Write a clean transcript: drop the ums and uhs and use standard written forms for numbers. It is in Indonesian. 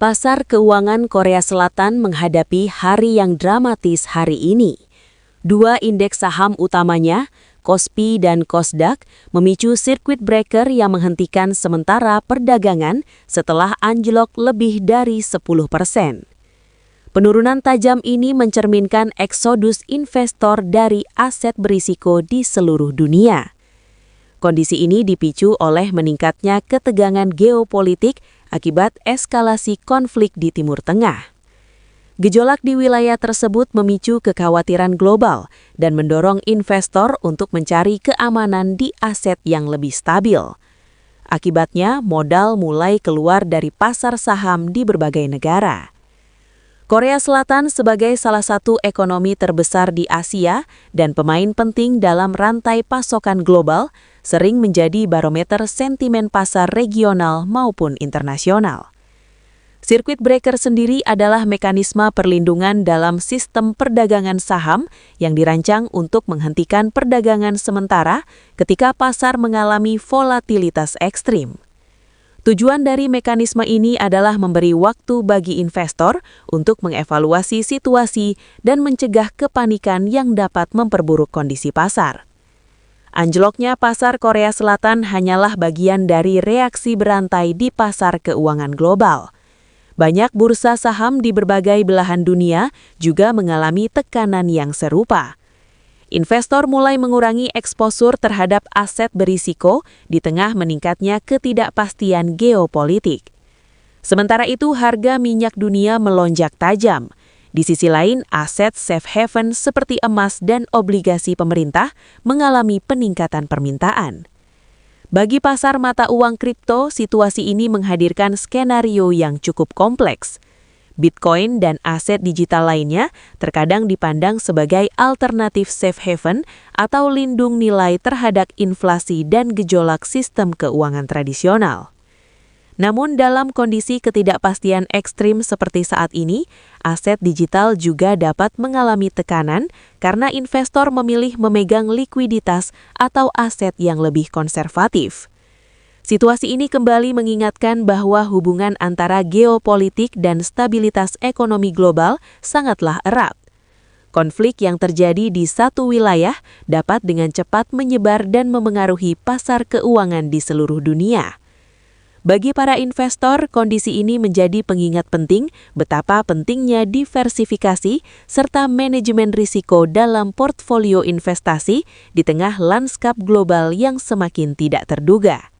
Pasar keuangan Korea Selatan menghadapi hari yang dramatis hari ini. Dua indeks saham utamanya, KOSPI dan KOSDAQ, memicu circuit breaker yang menghentikan sementara perdagangan setelah anjlok lebih dari 10%. Penurunan tajam ini mencerminkan eksodus investor dari aset berisiko di seluruh dunia. Kondisi ini dipicu oleh meningkatnya ketegangan geopolitik akibat eskalasi konflik di Timur Tengah. Gejolak di wilayah tersebut memicu kekhawatiran global dan mendorong investor untuk mencari keamanan di aset yang lebih stabil. Akibatnya, modal mulai keluar dari pasar saham di berbagai negara. Korea Selatan sebagai salah satu ekonomi terbesar di Asia dan pemain penting dalam rantai pasokan global, sering menjadi barometer sentimen pasar regional maupun internasional. Circuit breaker sendiri adalah mekanisme perlindungan dalam sistem perdagangan saham yang dirancang untuk menghentikan perdagangan sementara ketika pasar mengalami volatilitas ekstrim. Tujuan dari mekanisme ini adalah memberi waktu bagi investor untuk mengevaluasi situasi dan mencegah kepanikan yang dapat memperburuk kondisi pasar. Anjloknya pasar Korea Selatan hanyalah bagian dari reaksi berantai di pasar keuangan global. Banyak bursa saham di berbagai belahan dunia juga mengalami tekanan yang serupa. Investor mulai mengurangi eksposur terhadap aset berisiko di tengah meningkatnya ketidakpastian geopolitik. Sementara itu, harga minyak dunia melonjak tajam. Di sisi lain, aset safe haven seperti emas dan obligasi pemerintah mengalami peningkatan permintaan. Bagi pasar mata uang kripto, situasi ini menghadirkan skenario yang cukup kompleks. Bitcoin dan aset digital lainnya terkadang dipandang sebagai alternatif safe haven atau lindung nilai terhadap inflasi dan gejolak sistem keuangan tradisional. Namun dalam kondisi ketidakpastian ekstrim seperti saat ini, aset digital juga dapat mengalami tekanan karena investor memilih memegang likuiditas atau aset yang lebih konservatif. Situasi ini kembali mengingatkan bahwa hubungan antara geopolitik dan stabilitas ekonomi global sangatlah erat. Konflik yang terjadi di satu wilayah dapat dengan cepat menyebar dan memengaruhi pasar keuangan di seluruh dunia. Bagi para investor, kondisi ini menjadi pengingat penting betapa pentingnya diversifikasi serta manajemen risiko dalam portfolio investasi di tengah lanskap global yang semakin tidak terduga.